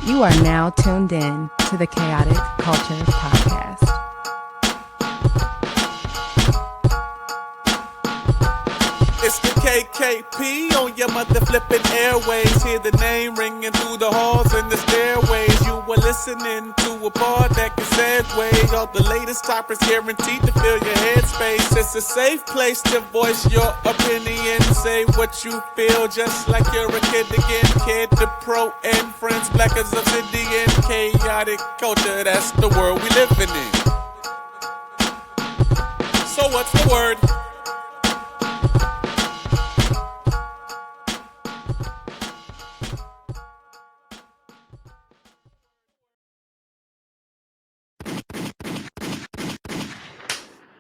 You are now tuned in to the Chaotic Culture Podcast. It's the KKP on your mother flipping airways. Hear the name ringing through the halls and the stairways. You were listening to a pod that can segue. All the latest topics guaranteed to fill your headspace. It's a safe place to voice your opinion. Say what you feel just like you're a kid again. Kid to pro and friends, black as obsidian. Chaotic culture, that's the world we living in. So what's the word?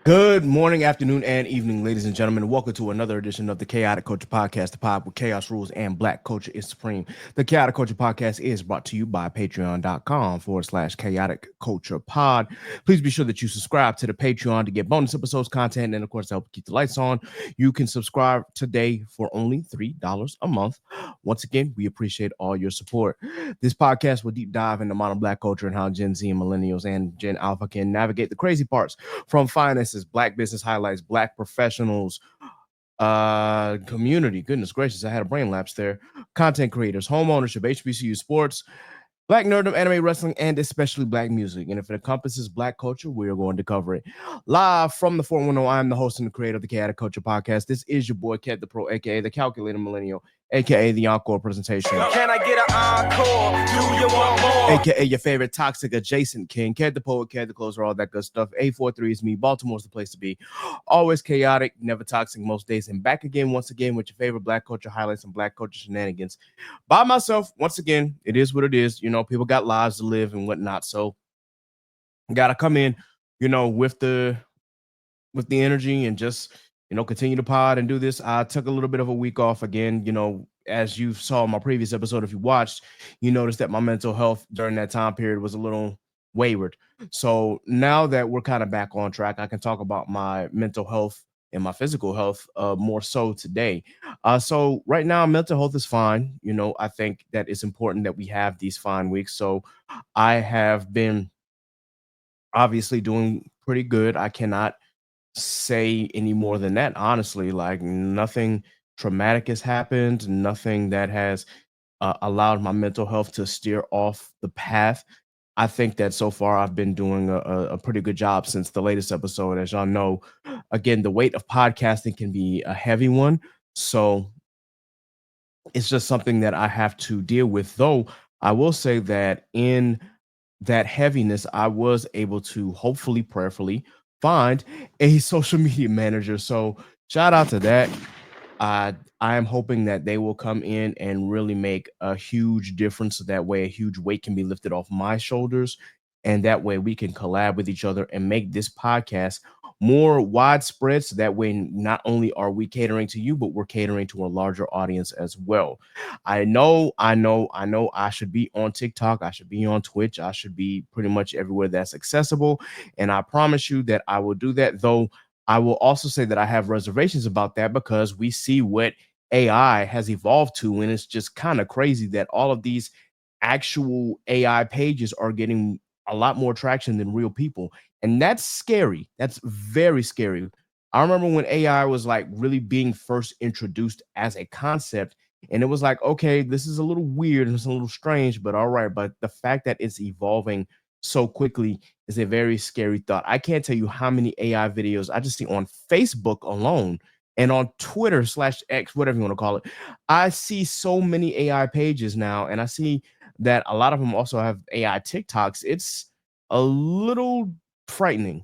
Good morning, afternoon, and evening, ladies and gentlemen. Welcome to another edition of the Chaotic Culture Podcast, the pod where chaos rules and black culture is supreme. The Chaotic Culture Podcast is brought to you by patreon.com/chaotic culture pod. Please be sure that you subscribe to the Patreon to get bonus episodes, content, and of course, to help keep the lights on. You can subscribe today for only $3 a month. Once again, we appreciate all your support. This podcast will deep dive into modern black culture and how Gen Z and millennials and Gen Alpha can navigate the crazy parts from finance, black business highlights, black professionals, community. Goodness gracious, I had a brain lapse there. Content creators, home ownership, HBCU sports, black nerdom, anime, wrestling, and especially black music. And if it encompasses black culture, we are going to cover it. Live from the 410, I'm the host and the creator of the Chaotic Culture Podcast. This is your boy, Cat the Pro, aka the Calculator Millennial, aka the Encore presentation. Can I get an encore? Do you want more? AKA your favorite toxic adjacent king, Cat the Poet, Cat the Closer, all that good stuff. 843 is me. Baltimore's the place to be. Always chaotic, never toxic most days. And back again, once again, with your favorite black culture highlights and black culture shenanigans. By myself, once again, it is what it is. You know, people got lives to live and whatnot. So gotta come in, you know, with the energy and just, you know, continue to pod and do this. I took a little bit of a week off again, you know. As you saw in my previous episode, if you watched, you noticed that my mental health during that time period was a little wayward. So now that we're kind of back on track, I can talk about my mental health and my physical health more so today. So right now, mental health is fine. You know, I think that it's important that we have these fine weeks. So I have been obviously doing pretty good. I cannot say any more than that, honestly. Like, nothing traumatic has happened, nothing that has allowed my mental health to steer off the path. I think that so far I've been doing a pretty good job since the latest episode. As y'all know, again, the weight of podcasting can be a heavy one. So it's just something that I have to deal with. Though I will say that in that heaviness, I was able to hopefully, prayerfully, find a social media manager. So shout out to that. I am hoping that they will come in and really make a huge difference. So that way a huge weight can be lifted off my shoulders. And that way we can collab with each other and make this podcast more widespread. So that way, not only are we catering to you, but we're catering to a larger audience as well. I know I should be on TikTok. I should be on Twitch. I should be pretty much everywhere that's accessible. And I promise you that I will do that, though. I will also say that I have reservations about that because we see what AI has evolved to, and it's just kind of crazy that all of these actual AI pages are getting a lot more traction than real people. And that's scary. That's very scary. I remember when AI was like really being first introduced as a concept, and it was like, okay, this is a little weird and it's a little strange, but all right. But the fact that it's evolving so quickly is a very scary thought. I can't tell you how many AI videos I just see on Facebook alone and on Twitter/X, whatever you want to call it. I see so many AI pages now, and I see that a lot of them also have AI TikToks. It's a little frightening.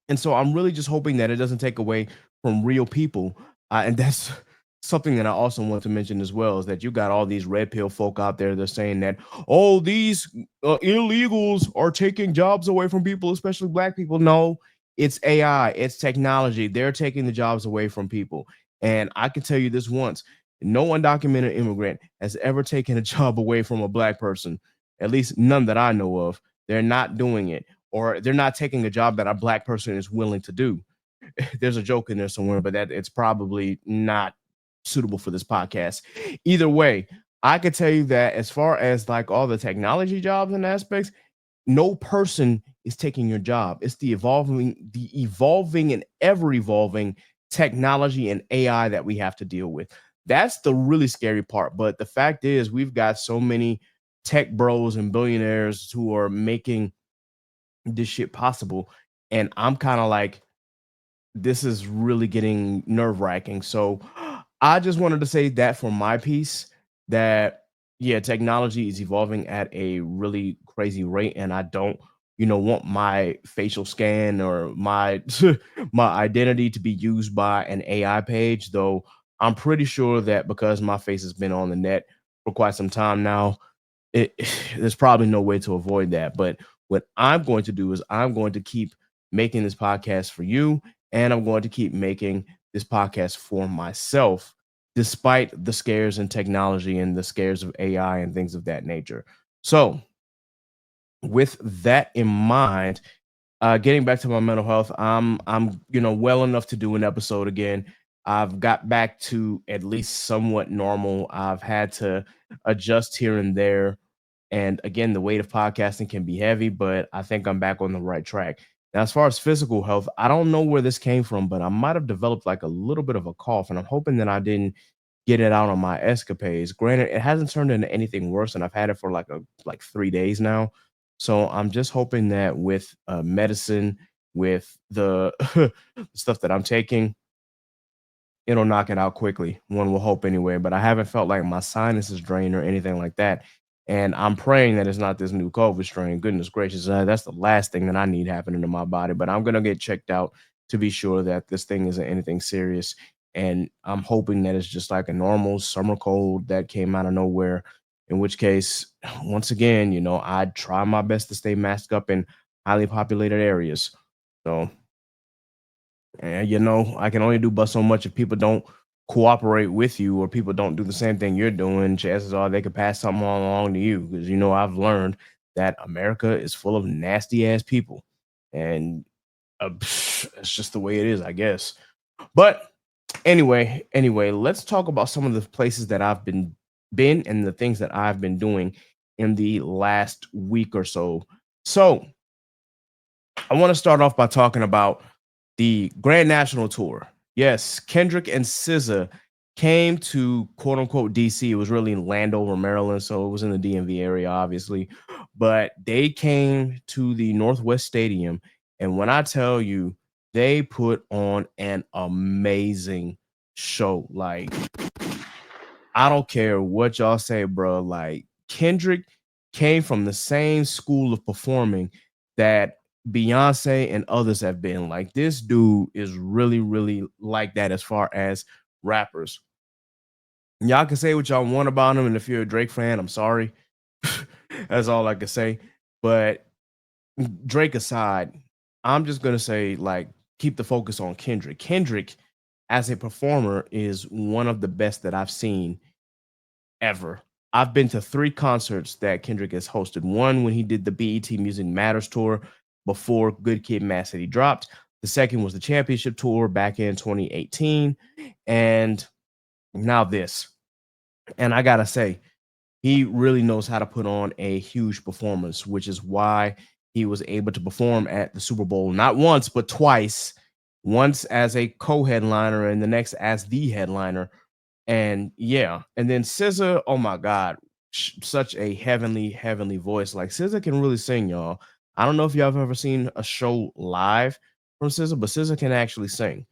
And so I'm really just hoping that it doesn't take away from real people. And that's something that I also want to mention as well, is that you got all these red pill folk out there. They're saying that, oh, these illegals are taking jobs away from people, especially black people. No, it's AI. It's technology. They're taking the jobs away from people. And I can tell you this once, no undocumented immigrant has ever taken a job away from a black person, at least none that I know of. They're not doing it, or they're not taking a job that a black person is willing to do. There's a joke in there somewhere, but that it's probably not suitable for this podcast. Either way, I could tell you that as far as like all the technology jobs and aspects, no person is taking your job. It's the evolving and ever evolving technology and AI that we have to deal with. That's the really scary part. But the fact is, we've got so many tech bros and billionaires who are making this shit possible. And I'm kind of like, this is really getting nerve wracking. So I just wanted to say that for my piece, that yeah, technology is evolving at a really crazy rate, and I don't, want my facial scan or my my identity to be used by an AI page. Though I'm pretty sure that because my face has been on the net for quite some time now, it there's probably no way to avoid that. But what I'm going to do is I'm going to keep making this podcast for you, and I'm going to keep making this podcast for myself, despite the scares in technology and the scares of AI and things of that nature. So, with that in mind, getting back to my mental health, I'm well enough to do an episode again. I've got back to at least somewhat normal. I've had to adjust here and there, and again, the weight of podcasting can be heavy, but I think I'm back on the right track. Now, as far as physical health, I don't know where this came from, but I might have developed like a little bit of a cough, and I'm hoping that I didn't get it out on my escapades. Granted, it hasn't turned into anything worse, and I've had it for like 3 days now. So I'm just hoping that with medicine, with the stuff that I'm taking, it'll knock it out quickly. One will hope anyway, but I haven't felt like my sinuses drained or anything like that. And I'm praying that it's not this new COVID strain. Goodness gracious, that's the last thing that I need happening to my body. But I'm gonna get checked out to be sure that this thing isn't anything serious. And I'm hoping that it's just like a normal summer cold that came out of nowhere. In which case, once again, I'd try my best to stay masked up in highly populated areas. So and I can only do but so much if people don't cooperate with you or people don't do the same thing you're doing. Chances are they could pass something along to you because I've learned that America is full of nasty ass people, and it's just the way it is, I guess. But anyway, let's talk about some of the places that I've been and the things that I've been doing in the last week or so. So I want to start off by talking about the Grand National Tour. Yes, Kendrick and SZA came to quote unquote DC. It was really in Landover, Maryland, so it was in the DMV area, obviously. But they came to the Northwest Stadium, and when I tell you, they put on an amazing show. Like, I don't care what y'all say, bro. Like, Kendrick came from the same school of performing that Beyonce and others have been. Like, this dude is really, really like that as far as rappers. Y'all can say what y'all want about him, and if you're a Drake fan, I'm sorry. That's all I can say. But Drake aside, I'm just gonna say, like, keep the focus on Kendrick. Kendrick, as a performer, is one of the best that I've seen ever. I've been to 3 concerts that Kendrick has hosted. One when he did the BET Music Matters tour before Good Kid, Mad City dropped. The second was the championship tour back in 2018, and now this. And I gotta say, he really knows how to put on a huge performance, which is why he was able to perform at the Super Bowl not once but twice. Once as a co-headliner, and the next as the headliner. And yeah, and then SZA, oh my God, such a heavenly voice. Like, SZA can really sing, y'all. I don't know if y'all have ever seen a show live from SZA, but SZA can actually sing.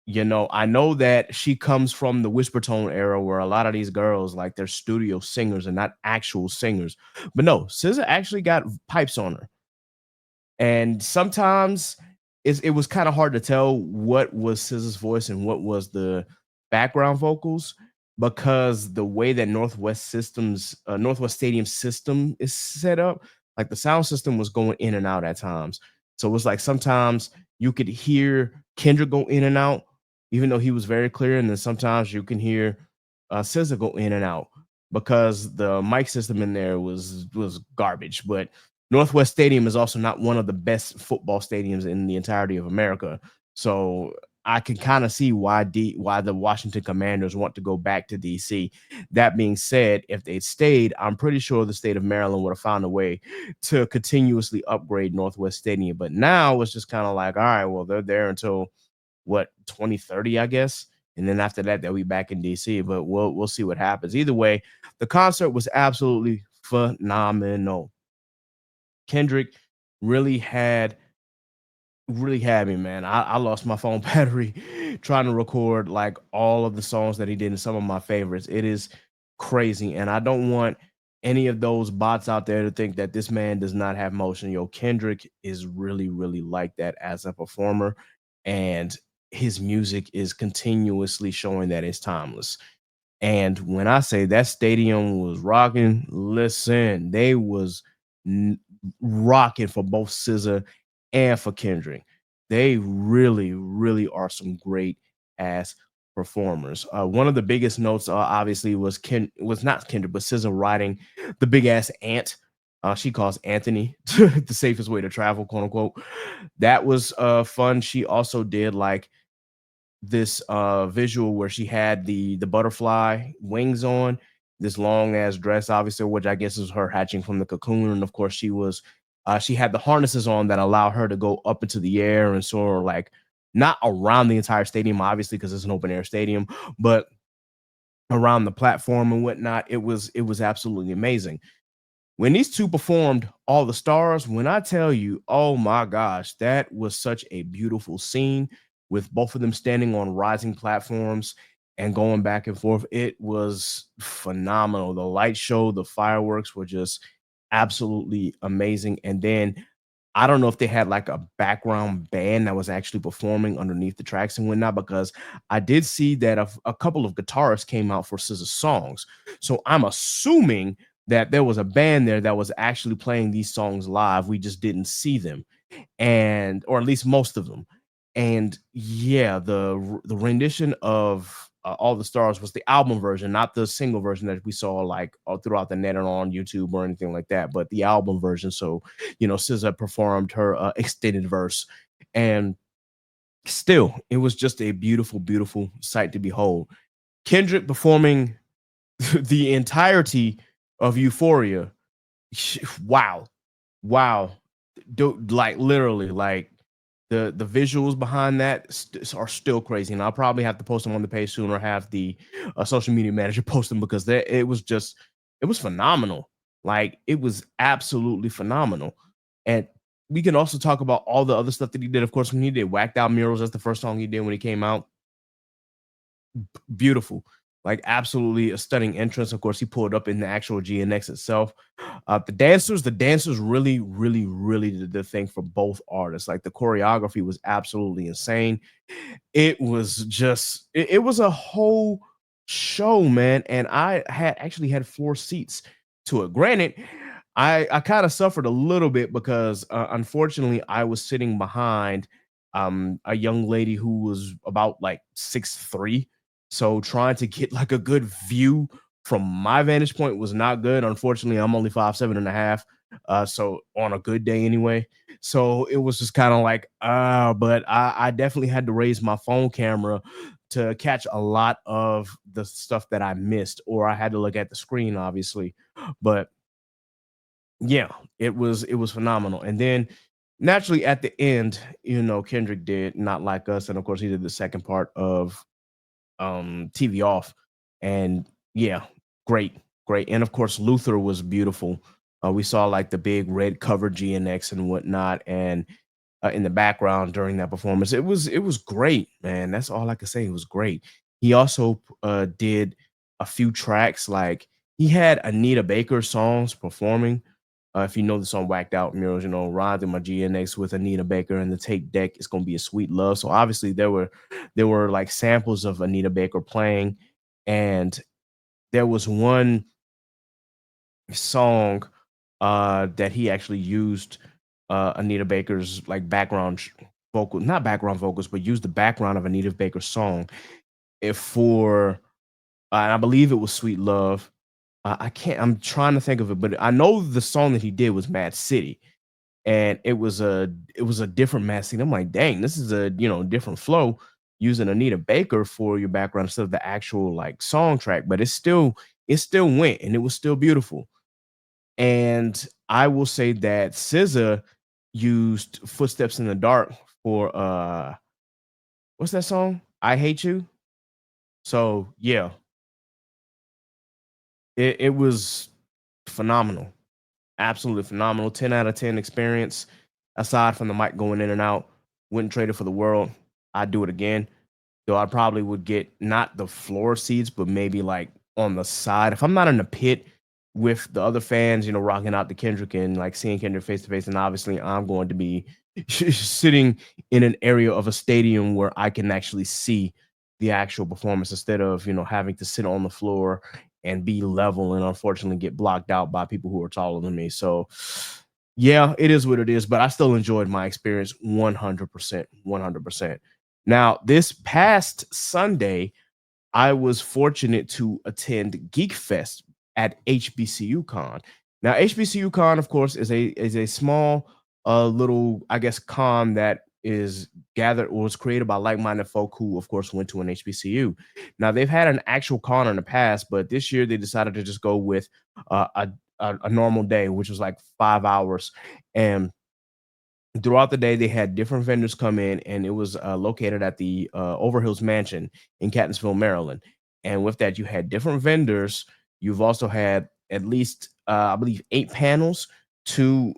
I know that she comes from the whisper tone era where a lot of these girls, like, they're studio singers and not actual singers. But no, SZA actually got pipes on her. And sometimes it was kind of hard to tell what was SZA's voice and what was the background vocals, because the way that Northwest Stadium system is set up, like, the sound system was going in and out at times. So it was like sometimes you could hear Kendrick go in and out, even though he was very clear, and then sometimes you can hear SZA go in and out because the mic system in there was garbage. But Northwest Stadium is also not one of the best football stadiums in the entirety of America. So I can kind of see why the Washington Commanders want to go back to DC. That being said, if they stayed, I'm pretty sure the state of Maryland would have found a way to continuously upgrade Northwest Stadium. But now it's just kind of like, all right, well, they're there until what, 2030, I guess. And then after that, they'll be back in DC. But we'll see what happens. Either way, the concert was absolutely phenomenal. Kendrick really had me, man. I lost my phone battery trying to record like all of the songs that he did and some of my favorites. It is crazy. And I don't want any of those bots out there to think that this man does not have motion. Yo, Kendrick is really, really like that as a performer. And his music is continuously showing that it's timeless. And when I say that stadium was rocking, listen, they was rocking for both SZA and for Kendrick. They really, really are some great ass performers. One of the biggest notes, obviously, was not Kendrick, but SZA riding the big ass ant. She calls Anthony the safest way to travel, quote unquote. That was fun. She also did like this visual where she had the butterfly wings on, this long ass dress, obviously, which I guess is her hatching from the cocoon. And of course, she had the harnesses on that allow her to go up into the air and sort of like not around the entire stadium, obviously, because it's an open air stadium, but around the platform and whatnot. It was absolutely amazing. When these two performed All the Stars, when I tell you, oh my gosh, that was such a beautiful scene with both of them standing on rising platforms and going back and forth. It was phenomenal. The light show, the fireworks were just absolutely amazing. And then I don't know if they had like a background band that was actually performing underneath the tracks and whatnot, because I did see that a couple of guitarists came out for SZA's songs. So I'm assuming that there was a band there that was actually playing these songs live. We just didn't see them, and or at least most of them. And yeah, the rendition of All the Stars was the album version, not the single version that we saw like all throughout the net or on YouTube or anything like that, but the album version. So, SZA performed her extended verse, and still, it was just a beautiful, beautiful sight to behold. Kendrick performing the entirety of Euphoria. Wow. Wow. Like literally, like the visuals behind that are still crazy. And I'll probably have to post them on the page soon, or have the social media manager post them, because it was phenomenal. Like, it was absolutely phenomenal. And we can also talk about all the other stuff that he did. Of course, when he did Whacked Out Murals, that's the first song he did when he came out. Beautiful, like absolutely a stunning entrance. Of course, he pulled up in the actual GNX itself. The dancers really, really, really did the thing for both artists. Like, the choreography was absolutely insane. It was just, it was a whole show, man. And I actually had 4 seats to it. Granted, I kind of suffered a little bit because unfortunately I was sitting behind a young lady who was about like 6'3". So trying to get like a good view from my vantage point was not good. Unfortunately, I'm only 5'7.5". So on a good day anyway. So it was just kind of like, but I definitely had to raise my phone camera to catch a lot of the stuff that I missed, or I had to look at the screen, obviously. But yeah, it was phenomenal. And then naturally at the end, Kendrick did Not Like Us, and of course he did the second part of TV Off. And yeah, great. And of course Luther was beautiful. We saw like the big red cover GNX and whatnot, and in the background during that performance. It was great, man. That's all I could say. It was great. He also did a few tracks, like he had Anita Baker songs performing. If you know the song Whacked Out Murals, Ride in my GNX with Anita Baker, and the tape deck is gonna be a sweet love. So obviously there were like samples of Anita Baker playing, and there was one song that he actually used Anita Baker's like vocal, not background vocals, but used the background of Anita Baker's song for, and I believe it was Sweet Love. I'm trying to think of it, but I know the song that he did was Mad City, and it was a different Mad City. I'm like, dang, this is a different flow. using Anita Baker for your background instead of the actual like song track, but it still went and it was still beautiful. And I will say that SZA used Footsteps in the Dark for what's that song? I Hate You. So yeah, it was phenomenal. Absolutely phenomenal. 10 out of 10 experience. Aside from the mic going in and out, wouldn't trade it for the world. I'd do it again. Though I probably would get not the floor seats, but maybe like on the side. If I'm not in the pit with the other fans, rocking out to Kendrick and like seeing Kendrick face to face, and obviously I'm going to be sitting in an area of a stadium where I can actually see the actual performance instead of having to sit on the floor and be level and unfortunately get blocked out by people who are taller than me. So yeah, it is what it is, but I still enjoyed my experience 100%. 100%. Now, this past Sunday, I was fortunate to attend Geekfest at HBCUCon. Now, HBCUCon, of course, is a small, little, I guess, con that is gathered or was created by like-minded folk who, of course, went to an HBCU. Now, they've had an actual con in the past, but this year they decided to just go with a normal day, which was like 5 hours, and throughout the day they had different vendors come in, and it was located at the Overhills Mansion in Catonsville, Maryland. And with that, you had different vendors. You've also had at least I believe 8 panels, 2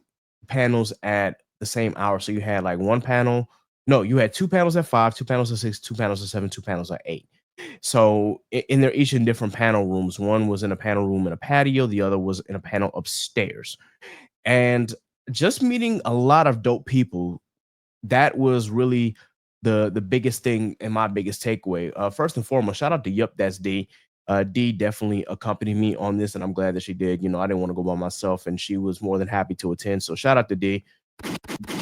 panels at the same hour. So you had like one panel. No, you had 2 panels at 5, 2 panels at 6, 2 panels at 7, 2 panels at 8. So in they're each in different panel rooms. One was in a panel room in a patio, the other was in a panel upstairs. And just meeting a lot of dope people, that was really the biggest thing and my biggest takeaway. First and foremost, shout out to Yup, that's D. D definitely accompanied me on this, and I'm glad that she did. I didn't want to go by myself, and she was more than happy to attend. So shout out to D.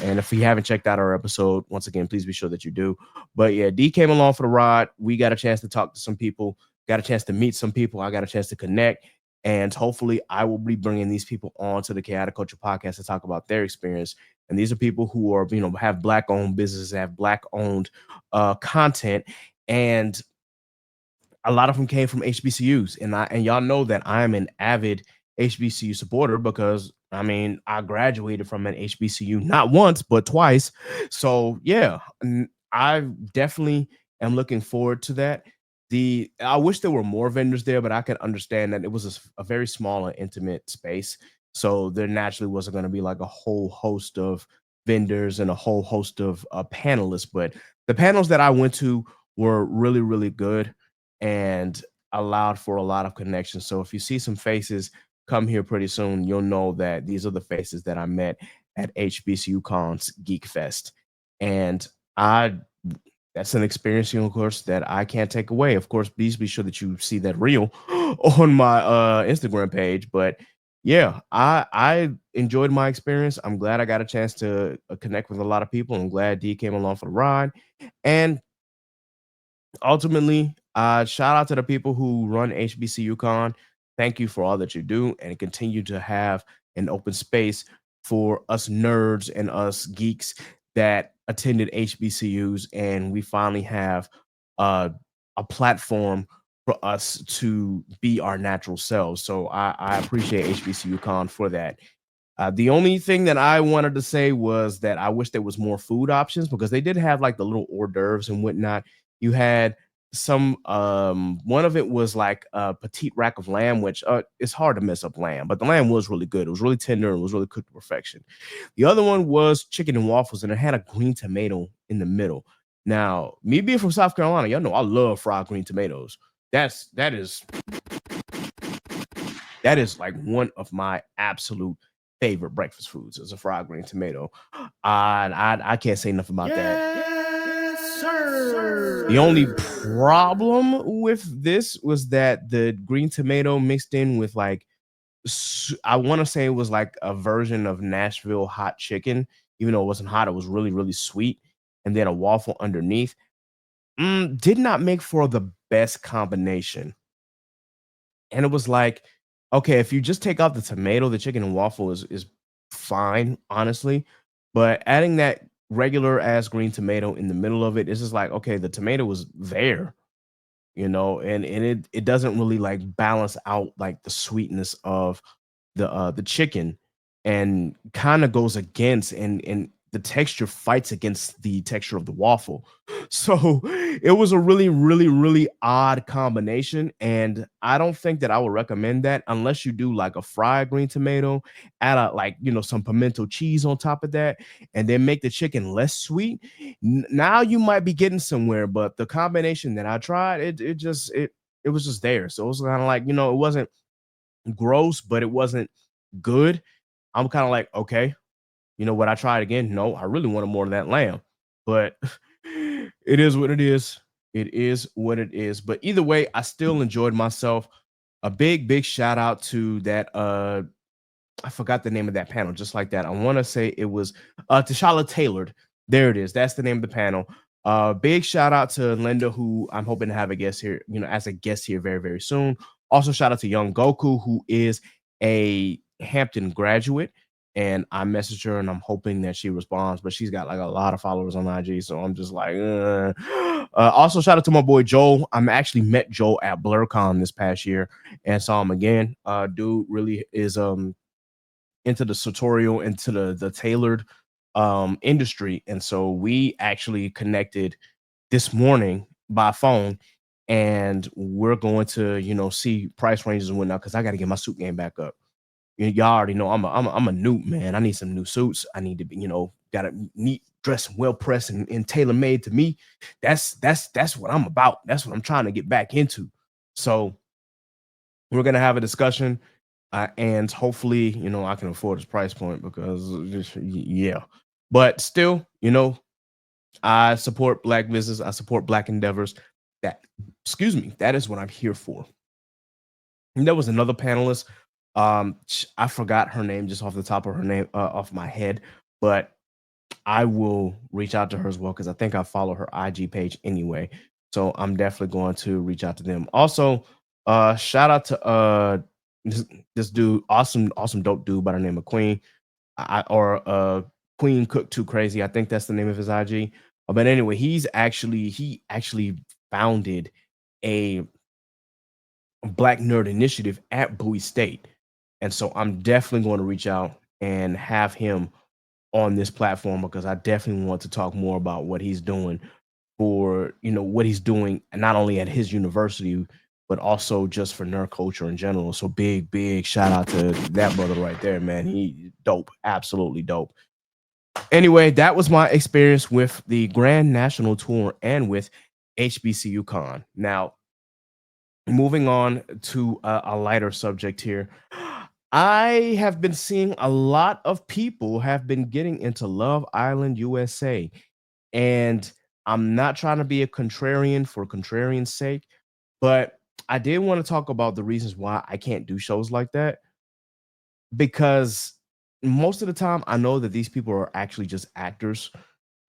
And if you haven't checked out our episode, once again, please be sure that you do. But yeah, D came along for the ride. We got a chance to talk to some people, got a chance to meet some people. I got a chance to connect. And hopefully, I will be bringing these people on to the Chaotic Culture podcast to talk about their experience. And these are people who are, have Black owned businesses, have Black owned content. And a lot of them came from HBCUs, and y'all know that I'm an avid HBCU supporter because I graduated from an HBCU not once but twice. So yeah, I definitely am looking forward to that. I wish there were more vendors there, but I can understand that it was a very small and intimate space, so there naturally wasn't going to be like a whole host of vendors and a whole host of panelists. But the panels that I went to were really, really good and allowed for a lot of connections. So if you see some faces come here pretty soon, you'll know that these are the faces that I met at HBCUCon's Geek Fest. And I that's an experience, of course, that I can't take away. Of course, please be sure that you see that reel on my Instagram page. But yeah, I enjoyed my experience. I'm glad I got a chance to connect with a lot of people. I'm glad D came along for the ride. And ultimately, shout out to the people who run HBCUCon. Thank you for all that you do, and continue to have an open space for us nerds and us geeks that attended HBCUs, and we finally have a platform for us to be our natural selves. So I appreciate HBCUCon for that. The only thing that I wanted to say was that I wish there was more food options because they did have like the little hors d'oeuvres and whatnot. You had some one of it was like a petite rack of lamb, which it's hard to mess up lamb, but the lamb was really good. It was really tender and was really cooked to perfection. The other one was chicken and waffles, and it had a green tomato in the middle. Now, me being from South Carolina, y'all know I love fried green tomatoes. That is like one of my absolute favorite breakfast foods is a fried green tomato. I can't say enough about that. Yes, sir. The only problem with this was that the green tomato mixed in with like I want to say it was like a version of Nashville hot chicken, even though it wasn't hot, it was really, really sweet, and then a waffle underneath. Did not make for the best combination. And it was like, okay, if you just take out the tomato, the chicken and waffle is fine, honestly. But adding that regular ass green tomato in the middle of it. It's just like, okay, the tomato was there, and it doesn't really like balance out like the sweetness of the chicken, and kind of goes against, and the texture fights against the texture of the waffle. So it was a really, really, really odd combination, and I don't think that I would recommend that unless you do like a fried green tomato, add a like some pimento cheese on top of that, and then make the chicken less sweet. Now you might be getting somewhere, but the combination that I tried, it was just there. So it was kind of like, it wasn't gross, but it wasn't good. I'm kind of like, okay, what I tried again? No, I really wanted more of that lamb, but it is what it is. It is what it is. But either way, I still enjoyed myself. A big, big shout out to that I forgot the name of that panel, just like that. I want to say it was Tashala Tailored. There it is. That's the name of the panel. Big shout out to Linda, who I'm hoping to have a guest here, as a guest here very, very soon. Also, shout out to Young Goku, who is a Hampton graduate. And I messaged her and I'm hoping that she responds, but she's got like a lot of followers on IG. So I'm just like, also shout out to my boy Joel. I'm actually met Joel at BlurCon this past year and saw him again. Dude really is into the sartorial, into the tailored industry, and so we actually connected this morning by phone, and we're going to see price ranges and whatnot, because I got to get my suit game back up. Y'all already know I'm a newt, man. I need some new suits. I need to be got a neat dress, well pressed and tailor made to me. That's what I'm about. That's what I'm trying to get back into. So we're gonna have a discussion, and hopefully, I can afford this price point, because yeah. But still, I support Black business. I support Black endeavors. That, excuse me, that is what I'm here for. And there was another panelist. I forgot her name just off the top of her name, off my head, but I will reach out to her as well, because I think I follow her IG page anyway. So I'm definitely going to reach out to them. Also, shout out to this dude, awesome, dope dude by the name of Queen, or Queen Cook Too Crazy. I think that's the name of his IG. But anyway, he actually founded a Black Nerd Initiative at Bowie State. And so I'm definitely going to reach out and have him on this platform, because I definitely want to talk more about what he's doing for, what he's doing, and not only at his university, but also just for nerd culture in general. So big, big shout out to that brother right there, man. He dope, absolutely dope. Anyway, that was my experience with the Grand National Tour and with HBCUCon. Now, moving on to a lighter subject here. I have been seeing a lot of people have been getting into Love Island USA, and I'm not trying to be a contrarian for contrarian's sake, but I did want to talk about the reasons why I can't do shows like that, because most of the time I know that these people are actually just actors,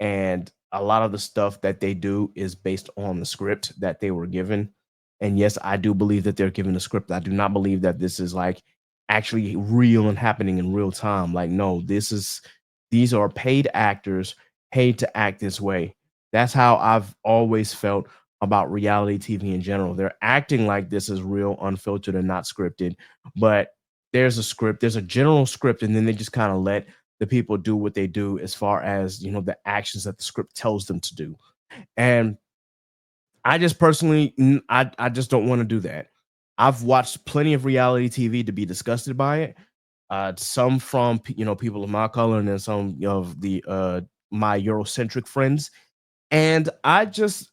and a lot of the stuff that they do is based on the script that they were given. And yes, I do believe that they're given a script. I do not believe that this is like actually real and happening in real time. Like, no, these are paid actors paid to act this way. That's how I've always felt about reality TV in general. They're acting like this is real, unfiltered, and not scripted, but there's a script, there's a general script, and then they just kind of let the people do what they do as far as the actions that the script tells them to do. And I just personally, I just don't want to do that. I've watched plenty of reality TV to be disgusted by it. Some from people of my color, and then some of the my Eurocentric friends. And I just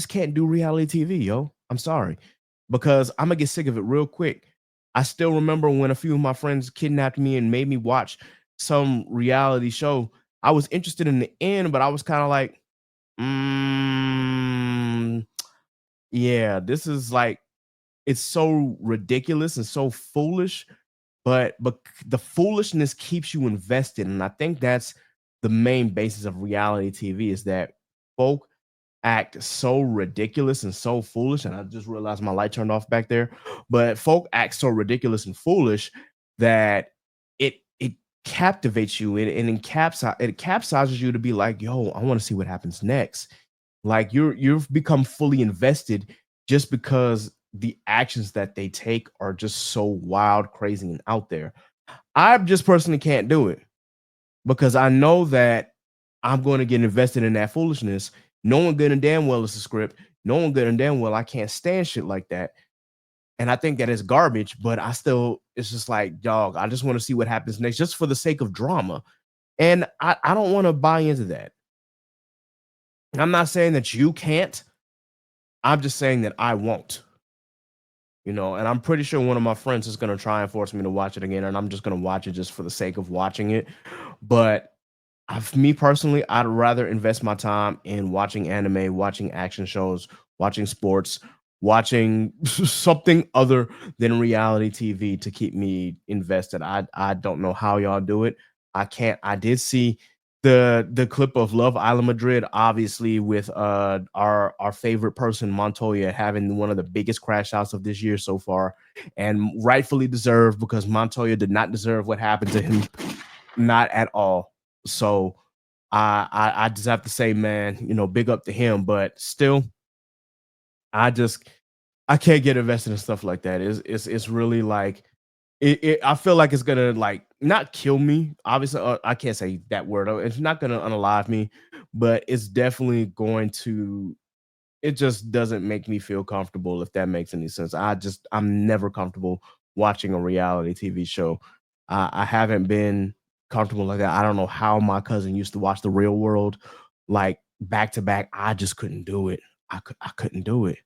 can't do reality TV, yo. I'm sorry, because I'm gonna get sick of it real quick. I still remember when a few of my friends kidnapped me and made me watch some reality show. I was interested in the end, but I was kind of like, mm, yeah, this is like, it's so ridiculous and so foolish, but the foolishness keeps you invested, and I think that's the main basis of reality TV, is that folk act so ridiculous and so foolish. And I just realized my light turned off back there, but folk act so ridiculous and foolish that it captivates you and it capsizes you to be like, yo, I want to see what happens next. Like you've become fully invested just because the actions that they take are just so wild, crazy, and out there. I just personally can't do it because I know that I'm going to get invested in that foolishness. No one good and damn well is a script. No one good and damn well I can't stand shit like that. And I think that is garbage, but I still, it's just like, dog, I just want to see what happens next just for the sake of drama. And I don't want to buy into that. I'm not saying that you can't. I'm just saying that I won't. And I'm pretty sure one of my friends is going to try and force me to watch it again, and I'm just going to watch it just for the sake of watching it. But me personally, I'd rather invest my time in watching anime, watching action shows, watching sports, watching something other than reality TV to keep me invested. I don't know how y'all do it. I can't. I did see the clip of Love Island Madrid, obviously with our favorite person Montoya having one of the biggest crash outs of this year so far, and rightfully deserved because Montoya did not deserve what happened to him, not at all. So I just have to say, man, big up to him, but still, I can't get invested in stuff like that. It's really like I feel like it's gonna like not kill me. Obviously, I can't say that word. It's not gonna unalive me, but it's definitely going to. It just doesn't make me feel comfortable, if that makes any sense. I'm never comfortable watching a reality TV show. I haven't been comfortable like that. I don't know how my cousin used to watch The Real World like back to back. I just couldn't do it. I couldn't do it.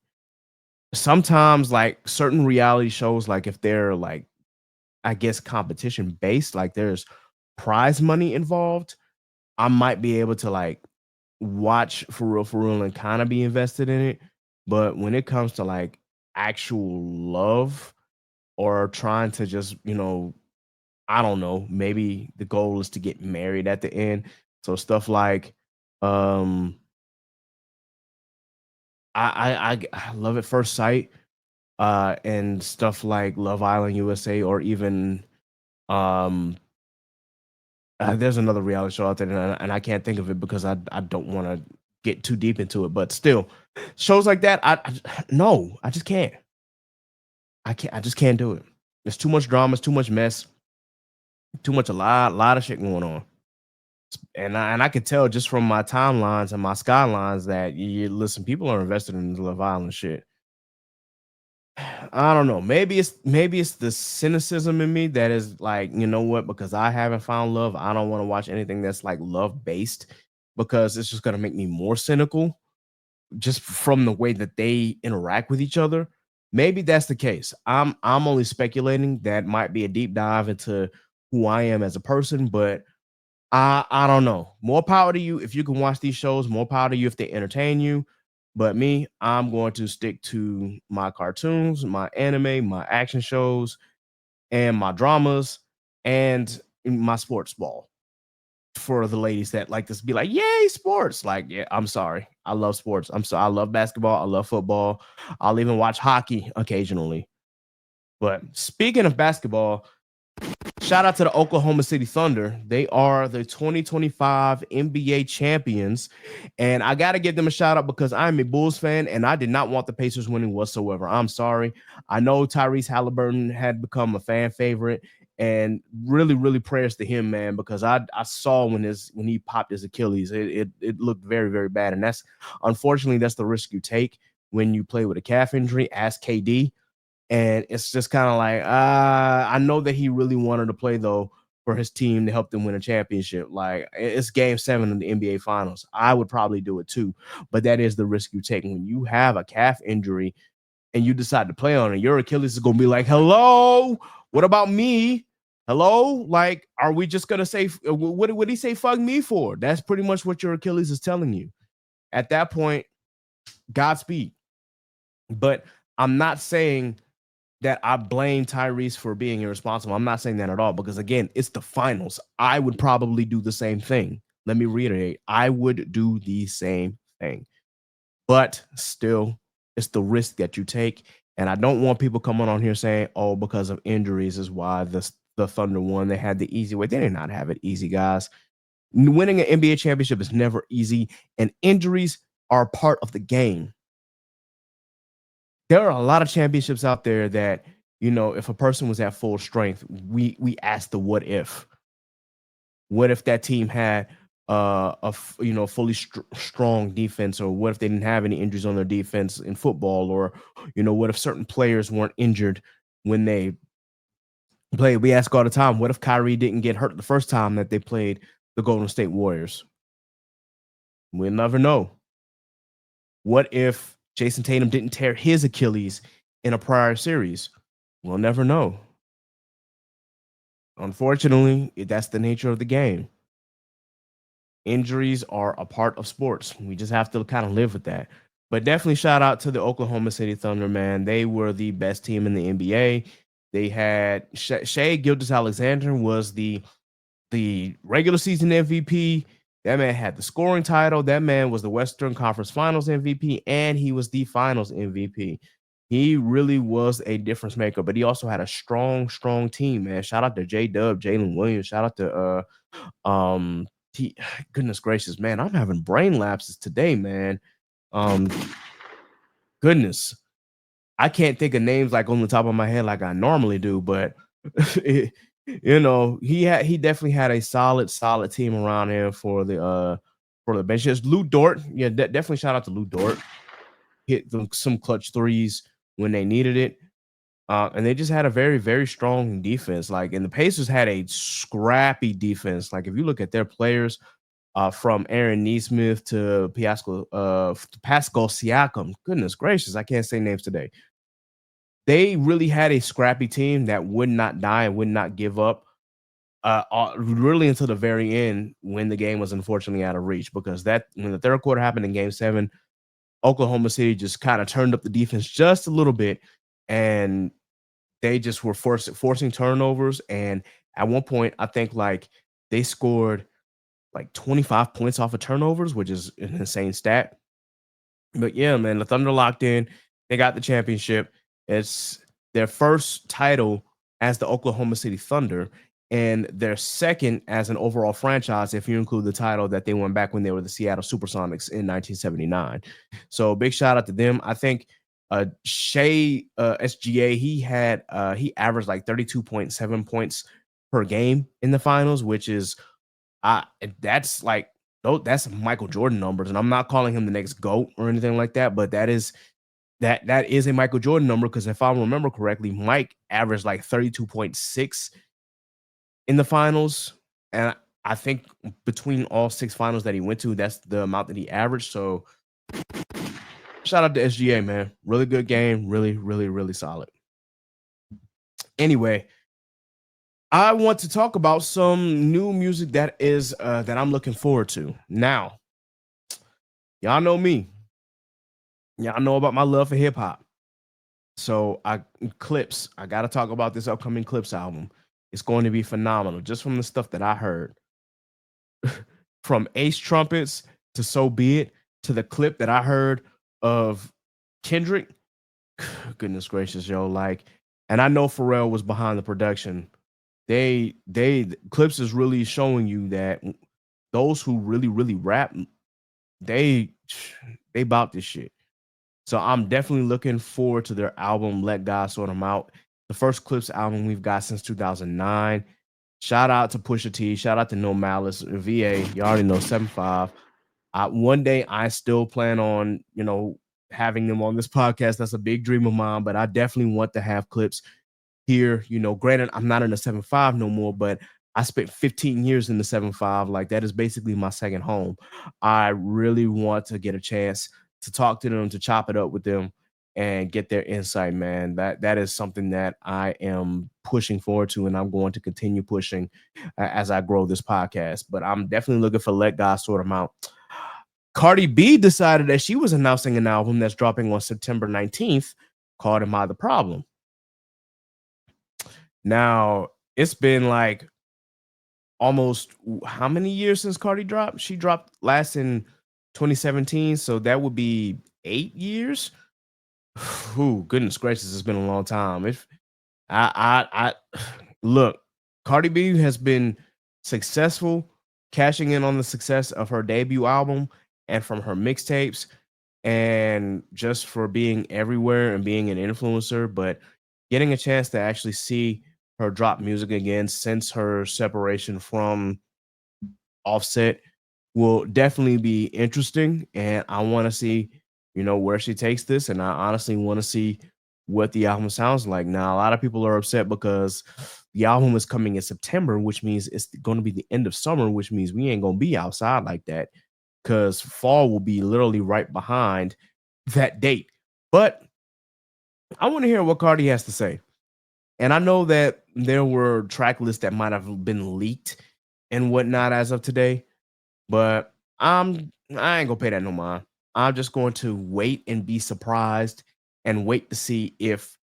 Sometimes like certain reality shows, like if they're like, I guess, competition based, like there's prize money involved, I might be able to like watch for real and kind of be invested in it. But when it comes to like actual love or trying to just, I don't know, maybe the goal is to get married at the end. So stuff like um I love at first sight, and stuff like Love Island USA, or even um there's another reality show out there, and I can't think of it because I don't want to get too deep into it. But still, shows like that, no, I just can't. I just can't do it. There's too much drama, it's too much mess, too much, a lot of shit going on. And I could tell just from my timelines and my skylines that you listen, people are invested in the Love Island shit. I don't know. Maybe it's the cynicism in me that is like, you know what? Because I haven't found love, I don't want to watch anything that's like love based because it's just gonna make me more cynical just from the way that they interact with each other. Maybe that's the case. I'm only speculating. That might be a deep dive into who I am as a person, but I don't know. More power to you if you can watch these shows. More power to you if they entertain you. But me, I'm going to stick to my cartoons, my anime, my action shows, and my dramas, and my sports ball. For the ladies that like this, be like, "Yay, sports!" Like, yeah, I'm sorry, I love sports. I love basketball. I love football. I'll even watch hockey occasionally. But speaking of basketball, shout out to the Oklahoma City Thunder. They are the 2025 NBA champions. And I got to give them a shout out because I'm a Bulls fan and I did not want the Pacers winning whatsoever. I'm sorry. I know Tyrese Halliburton had become a fan favorite, and really, really prayers to him, man, because I saw when he popped his Achilles, it looked very, very bad. And unfortunately, that's the risk you take when you play with a calf injury. Ask KD. And it's just kind of like, I know that he really wanted to play though for his team to help them win a championship. Like, it's game 7 of the NBA finals. I would probably do it too, but that is the risk you take when you have a calf injury and you decide to play on it. Your Achilles is going to be like, hello, what about me? Hello? Like, are we just going to say, what would he say fuck me for? That's pretty much what your Achilles is telling you. At that point, Godspeed. But I'm not saying that I blame Tyrese for being irresponsible. I'm not saying that at all because, again, it's the finals. I would probably do the same thing. Let me reiterate. I would do the same thing. But still, it's the risk that you take. And I don't want people coming on here saying, oh, because of injuries is why the the Thunder won. They had the easy way. They did not have it easy, guys. Winning an NBA championship is never easy, and injuries are part of the game. There are a lot of championships out there that, if a person was at full strength, we ask the what if. What if that team had fully strong defense, or what if they didn't have any injuries on their defense in football, or what if certain players weren't injured when they played? We ask all the time, what if Kyrie didn't get hurt the first time that they played the Golden State Warriors? We'll never know. What if Jason Tatum didn't tear his Achilles in a prior series? We'll never know. Unfortunately, that's the nature of the game. Injuries are a part of sports. We just have to kind of live with that. But definitely shout out to the Oklahoma City Thunder, man. They were the best team in the NBA. They had Shai Gilgeous-Alexander was the regular season MVP. That man had the scoring title. That man was the Western Conference Finals MVP, and he was the Finals MVP. He really was a difference maker, but he also had a strong team, man. Shout out to J-Dub, Jalen Williams. Shout out to goodness gracious, man. I'm having brain lapses today, man. Goodness. I can't think of names like on the top of my head like I normally do, but he definitely had a solid team around him for the bench. Just Lou Dort, yeah, definitely shout out to Lou Dort. Hit some clutch threes when they needed it, and they just had a very, very strong defense. Like, and the Pacers had a scrappy defense. Like, if you look at their players, from Aaron Nesmith to Pascal Siakam, goodness gracious, I can't say names today. They really had a scrappy team that would not die and would not give up, really until the very end, when the game was unfortunately out of reach. Because when the third quarter happened in Game 7, Oklahoma City just kind of turned up the defense just a little bit, and they just were forcing turnovers. And at one point, I think like they scored like 25 points off of turnovers, which is an insane stat. But yeah, man, the Thunder locked in. They got the championship. It's their first title as the Oklahoma City Thunder, and their second as an overall franchise, if you include the title that they won back when they were the Seattle Supersonics in 1979. So big shout out to them. I think Shai SGA, he averaged like 32.7 points per game in the finals, which is that's like, that's Michael Jordan numbers. And I'm not calling him the next GOAT or anything like that, but that is a Michael Jordan number, because if I remember correctly, Mike averaged like 32.6 in the finals. And I think between all 6 finals that he went to, that's the amount that he averaged. So shout out to SGA, man. Really good game. Really, really, really solid. Anyway, I want to talk about some new music that I'm looking forward to. Now, y'all know me. Y'all know about my love for hip hop. So Clips. I got to talk about this upcoming Clips album. It's going to be phenomenal, just from the stuff that I heard. From Ace Trumpets to So Be It to the clip that I heard of Kendrick. Goodness gracious, yo. Like, and I know Pharrell was behind the production. Clips is really showing you that those who really, really rap, they bout this shit. So I'm definitely looking forward to their album, Let God Sort 'Em Out. The first Clips album we've got since 2009. Shout out to Pusha T. Shout out to No Malice. VA, you already know, 7'5". One day I still plan on, having them on this podcast. That's a big dream of mine, but I definitely want to have Clips here. Granted, I'm not in the 7'5" no more, but I spent 15 years in the 7'5". Like, that is basically my second home. I really want to get a chance to talk to them, to chop it up with them, and get their insight, man. That is something that I am pushing forward to, and I'm going to continue pushing as I grow this podcast. But I'm definitely looking for Let God Sort 'Em Out. Cardi B decided that she was announcing an album that's dropping on September 19th called Am I the Problem? Now, it's been like almost how many years since Cardi dropped? She dropped last in 2017, so that would be 8 years. Ooh, goodness gracious, it's been a long time. If I look, Cardi B has been successful cashing in on the success of her debut album and from her mixtapes and just for being everywhere and being an influencer, but getting a chance to actually see her drop music again since her separation from Offset will definitely be interesting. And I want to see, where she takes this. And I honestly want to see what the album sounds like. Now, a lot of people are upset because the album is coming in September, which means it's going to be the end of summer, which means we ain't going to be outside like that because fall will be literally right behind that date. But I want to hear what Cardi has to say. And I know that there were track lists that might have been leaked and whatnot as of today, but I ain't gonna pay that no mind. I'm just going to wait and be surprised and wait to see if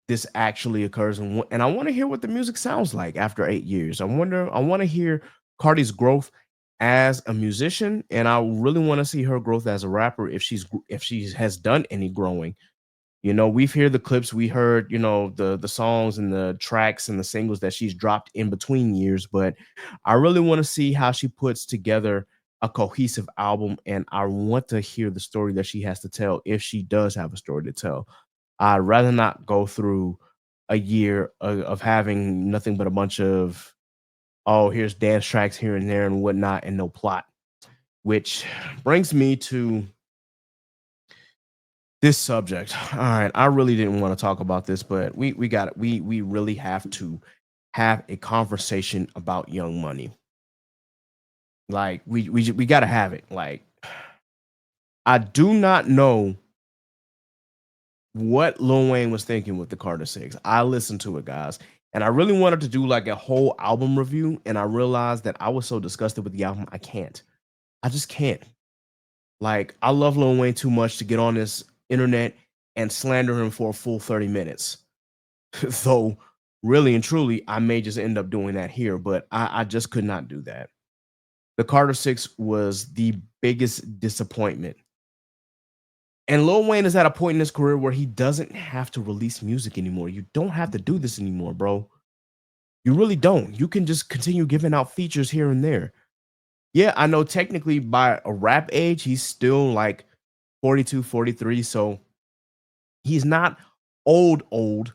this actually occurs. And I want to hear what the music sounds like after 8 years. I want to hear Cardi's growth as a musician, and I really want to see her growth as a rapper if she has done any growing. We've heard the clips, we heard, the songs and the tracks and the singles that she's dropped in between years, but I really want to see how she puts together a cohesive album, and I want to hear the story that she has to tell if she does have a story to tell. I'd rather not go through a year of having nothing but a bunch of, oh, here's dance tracks here and there and whatnot and no plot, which brings me to this subject. All right, I really didn't want to talk about this, but we got it. We really have to have a conversation about Young Money. Like we got to have it. Like I do not know what Lil Wayne was thinking with the Carter 6. I listened to it, guys, and I really wanted to do like a whole album review, and I realized that I was so disgusted with the album, I can't. I just can't. Like, I love Lil Wayne too much to get on this internet and slander him for a full 30 minutes. So, really and truly, I may just end up doing that here, but I just could not do that. The Carter 6 was the biggest disappointment. And Lil Wayne is at a point in his career where he doesn't have to release music anymore. You don't have to do this anymore, bro. You really don't. You can just continue giving out features here and there. Yeah, I know technically by a rap age, he's still like 42, 43. So he's not old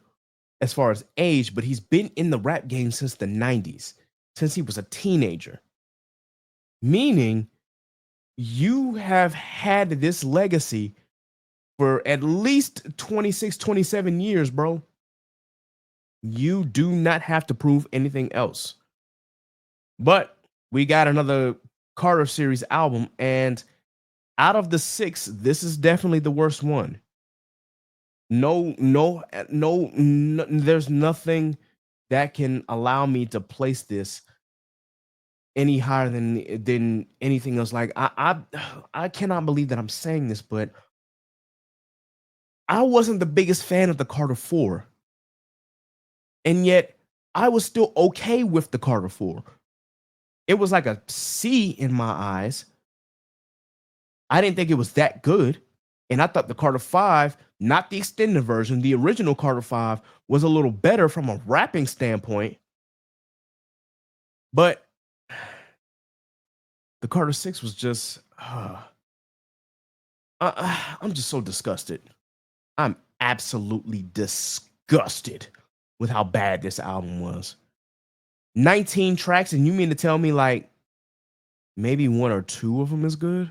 as far as age, but he's been in the rap game since the 90s, since he was a teenager. Meaning you have had this legacy for at least 26, 27 years, bro. You do not have to prove anything else. But we got another Carter series album, and out of the 6, this is definitely the worst one. No, there's nothing that can allow me to place this any higher than anything else. Like I cannot believe that I'm saying this, but I wasn't the biggest fan of the Carter 4. And yet I was still okay with the Carter 4. It was like a C in my eyes. I didn't think it was that good. And I thought the Carter 5, not the extended version, the original Carter 5 was a little better from a rapping standpoint. But the Carter 6 was just, I'm just so disgusted. I'm absolutely disgusted with how bad this album was. 19 tracks, and you mean to tell me like maybe 1 or 2 of them is good?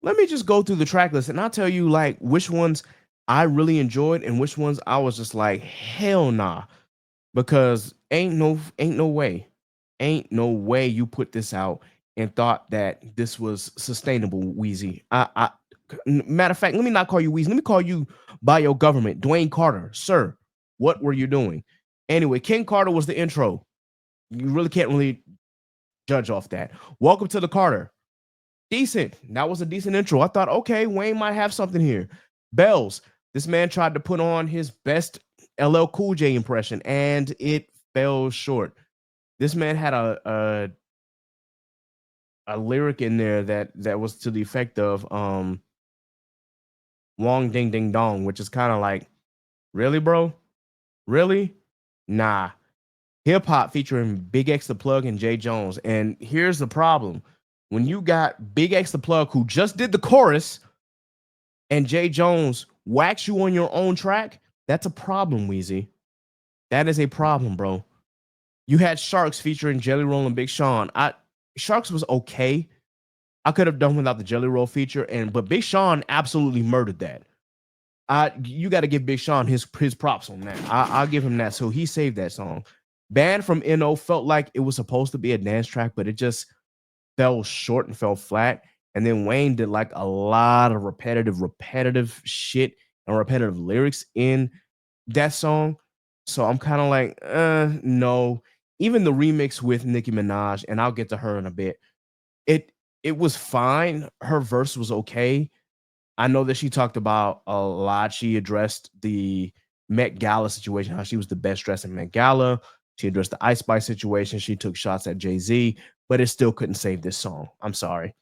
Let me just go through the track list and I'll tell you like which ones I really enjoyed and which ones I was just like, hell nah. Because ain't no way. Ain't no way you put this out and thought that this was sustainable, Wheezy. Matter of fact, let me not call you Wheezy. Let me call you by your government, Dwayne Carter. Sir, what were you doing? Anyway, King Carter was the intro. You really can't judge off that. Welcome to the Carter. Decent. That was a decent intro. I thought, okay, Wayne might have something here. Bells. This man tried to put on his best LL Cool J impression, and it fell short. This man had a lyric in there that was to the effect of Wong Ding Ding Dong, which is kind of like, really, bro? Really? Nah. Hip Hop featuring Big X the Plug and Jay Jones. And here's the problem. When you got Big X the Plug, who just did the chorus, and Jay Jones wax you on your own track, that's a problem, Weezy. That is a problem, bro. You had Sharks featuring Jelly Roll and Big Sean. Sharks was okay. I could have done without the Jelly Roll feature, but Big Sean absolutely murdered that. You got to give Big Sean his props on that. I'll give him that. So he saved that song. Band from NO felt like it was supposed to be a dance track, but it just fell short and fell flat. And then Wayne did like a lot of repetitive shit and repetitive lyrics in that song. So I'm kind of like, no. Even the remix with Nicki Minaj, and I'll get to her in a bit. It was fine. Her verse was okay. I know that she talked about a lot. She addressed the Met Gala situation, how she was the best dressed in Met Gala. She addressed the Ice Spice situation. She took shots at Jay-Z, but it still couldn't save this song. I'm sorry.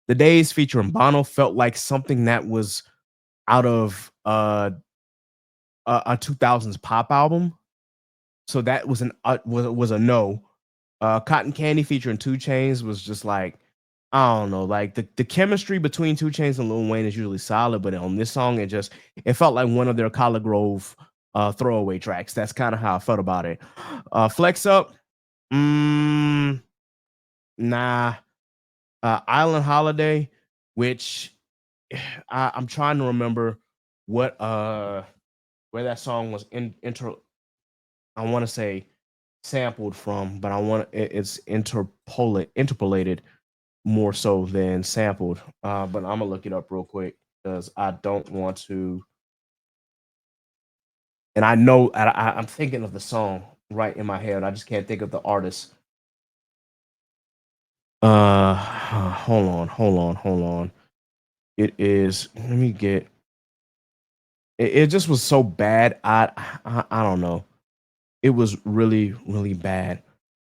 The Days featuring Bono felt like something that was out of a 2000s pop album. So that was was a no. Cotton Candy featuring 2 Chainz was just like, I don't know, like the chemistry between 2 Chainz and Lil Wayne is usually solid, but on this song, it felt like one of their Collard Grove throwaway tracks. That's kind of how I felt about it. Flex Up, nah. Island Holiday, which I'm trying to remember what where that song was I want to say sampled from, but it's interpolated more so than sampled. But I'm gonna look it up real quick because I don't want to. And I know I'm thinking of the song right in my head. I just can't think of the artist. Hold on. It is. Let me get. It just was so bad. I don't know. It was really really bad.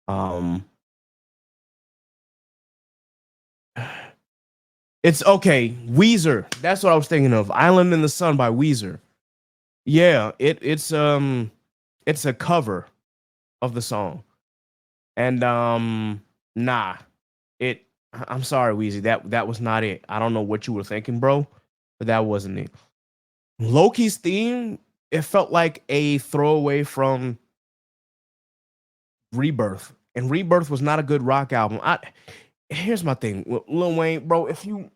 Um, it's okay. Weezer. That's what I was thinking of. Island in the Sun by Weezer. Yeah, it's a cover of the song. And nah. I'm sorry, Weezy. That was not it. I don't know what you were thinking, bro, but that wasn't it. Loki's theme, it felt like a throwaway from Rebirth. And Rebirth was not a good rock album. Here's my thing, Lil Wayne, bro. If you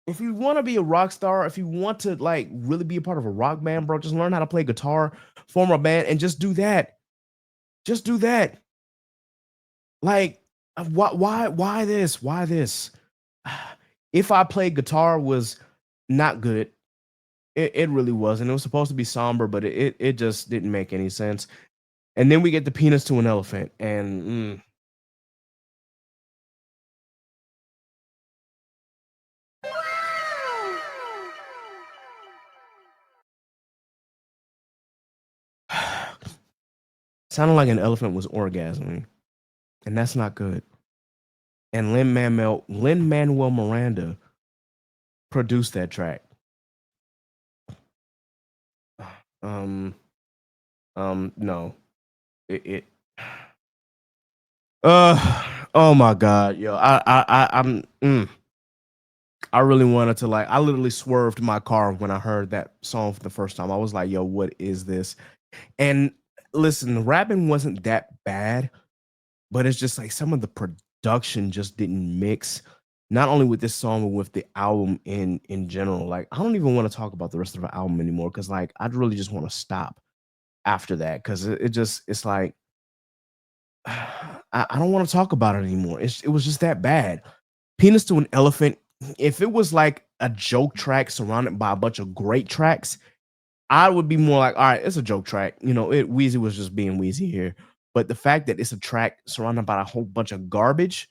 want to be a rock star, if you want to like really be a part of a rock band, bro, just learn how to play guitar, form a band, and just do that. Just do that. Like, why this? Why this? If I Played Guitar was not good. It really wasn't. It was supposed to be somber, but it just didn't make any sense. And then we get the Penis to an Elephant, and sounded like an elephant was orgasming, and that's not good. And Lin-Manuel Miranda produced that track. No, it oh my god, yo, I really wanted to I literally swerved my car when I heard that song for the first time. I was like, yo, what is this? And listen, the rapping wasn't that bad, but it's just like some of the production just didn't mix. Not only with this song, but with the album in general. Like, I don't even want to talk about the rest of the album anymore because like I'd really just want to stop after that because it's like I don't want to talk about it anymore. It was just that bad. Penis to an Elephant. If it was like a joke track surrounded by a bunch of great tracks, I would be more like, all right, it's a joke track. You know, Weezy was just being Weezy here. But the fact that it's a track surrounded by a whole bunch of garbage,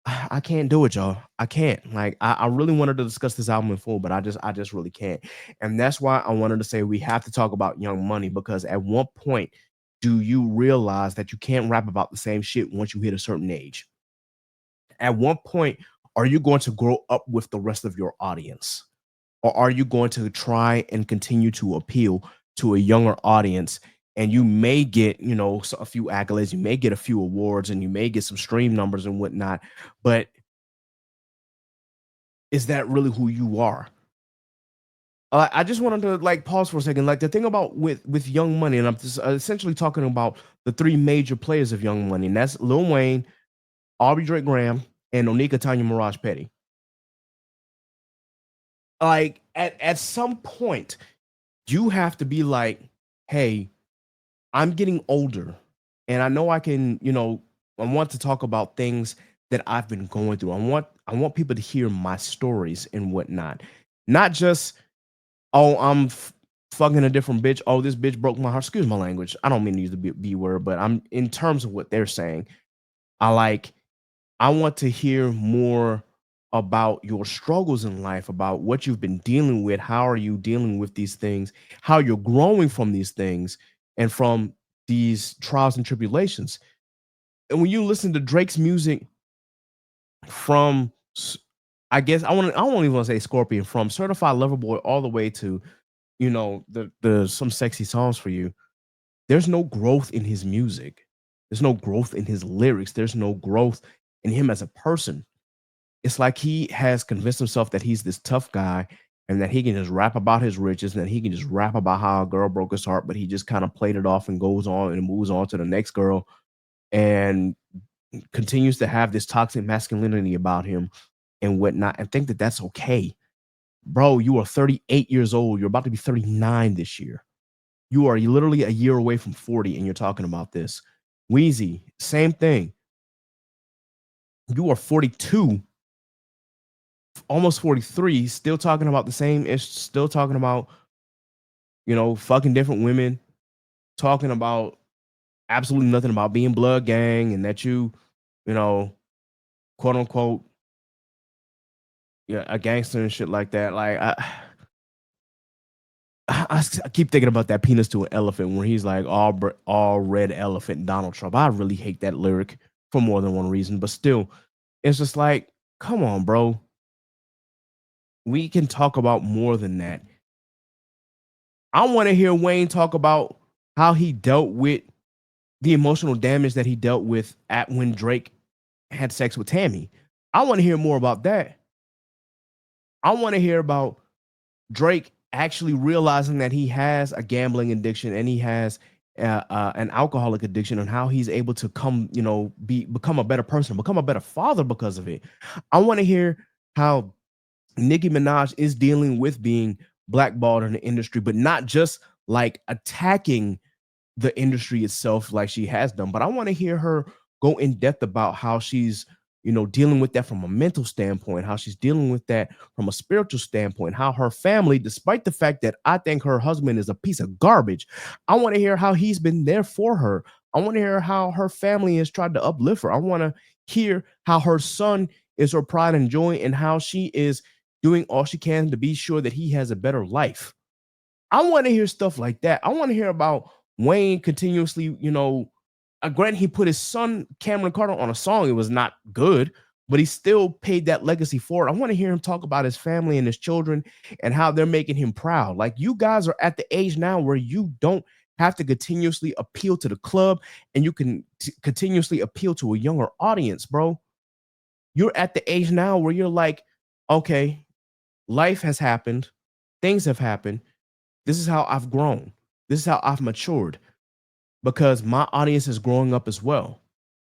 I can't do it, y'all. I can't. Like, I really wanted to discuss this album in full, but I just really can't. And that's why I wanted to say we have to talk about Young Money, because at what point do you realize that you can't rap about the same shit once you hit a certain age? At what point are you going to grow up with the rest of your audience? Or are you going to try and continue to appeal to a younger audience and you may get, a few accolades, you may get a few awards, and you may get some stream numbers and whatnot. But is that really who you are? I just wanted to like pause for a second. Like the thing about with Young Money, and I'm just essentially talking about the three major players of Young Money, and that's Lil Wayne, Aubrey Drake Graham, and Onika Tanya Mirage Petty. Like at some point, you have to be like, hey, I'm getting older, and I know I can, I want to talk about things that I've been going through. I want people to hear my stories and whatnot, not just, oh, I'm fucking a different bitch. Oh, this bitch broke my heart. Excuse my language. I don't mean to use the B word, but I'm in terms of what they're saying. I want to hear more about your struggles in life, about what you've been dealing with. How are you dealing with these things? How you're growing from these things and from these trials and tribulations. And when you listen to Drake's music from, I guess I don't even want to say Scorpion, from Certified Lover Boy all the way to, the some sexy songs for you. There's no growth in his music. There's no growth in his lyrics. There's no growth in him as a person. It's like he has convinced himself that he's this tough guy and that he can just rap about his riches and that he can just rap about how a girl broke his heart, but he just kind of played it off and goes on and moves on to the next girl and continues to have this toxic masculinity about him and whatnot, and think that that's okay. Bro, you are 38 years old. You're about to be 39 this year. You are literally a year away from 40 and you're talking about this. Wheezy, same thing. You are 42, almost 43, still talking about the same ish, still talking about, fucking different women, talking about absolutely nothing about being blood gang and that you know, quote unquote, yeah, a gangster and shit like that. Like I keep thinking about that penis to an elephant where he's like all red elephant Donald Trump. I really hate that lyric for more than one reason, but still, it's just like, come on, bro. We can talk about more than that. I want to hear Wayne talk about how he dealt with the emotional damage that he dealt with at when Drake had sex with Tammy. I want to hear more about that. I want to hear about Drake actually realizing that he has a gambling addiction and he has an alcoholic addiction, and how he's able to become a better person, become a better father because of it. I want to hear how Nicki Minaj is dealing with being blackballed in the industry, but not just like attacking the industry itself like she has done, but I want to hear her go in depth about how she's, dealing with that from a mental standpoint, how she's dealing with that from a spiritual standpoint, how her family, despite the fact that I think her husband is a piece of garbage, I want to hear how he's been there for her. I want to hear how her family has tried to uplift her. I want to hear how her son is her pride and joy and how she is doing all she can to be sure that he has a better life. I want to hear stuff like that. I want to hear about Wayne continuously, granted, he put his son Cameron Carter on a song. It was not good, but he still paid that legacy forward. I want to hear him talk about his family and his children and how they're making him proud. Like, you guys are at the age now where you don't have to continuously appeal to the club, and you can continuously appeal to a younger audience, bro. You're at the age now where you're like, okay, life has happened, things have happened. This is how I've grown. This is how I've matured, because my audience is growing up as well.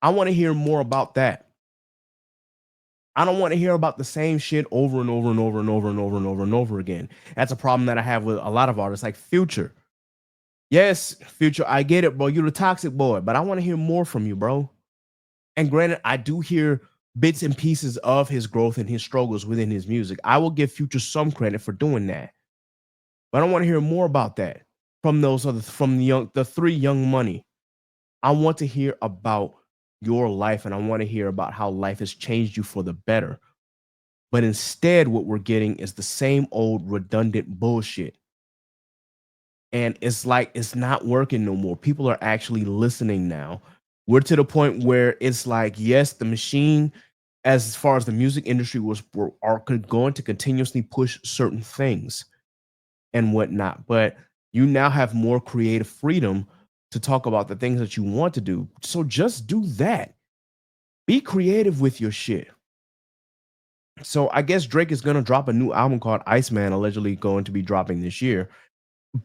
I want to hear more about that. I don't want to hear about the same shit over and over and over and over and over and over and over again. That's a problem that I have with a lot of artists like Future. Yes, Future, I get it, bro. You're the toxic boy, but I want to hear more from you, bro. And granted, I do hear bits and pieces of his growth and his struggles within his music. I will give Future some credit for doing that. But I want to hear more about that from the three Young Money. I want to hear about your life, and I want to hear about how life has changed you for the better. But instead, what we're getting is the same old redundant bullshit. And it's like, it's not working no more. People are actually listening now. We're to the point where it's like, yes, the machine, as far as the music industry are going to continuously push certain things and whatnot, but you now have more creative freedom to talk about the things that you want to do. So just do that. Be creative with your shit. So I guess Drake is gonna drop a new album called Iceman, allegedly going to be dropping this year.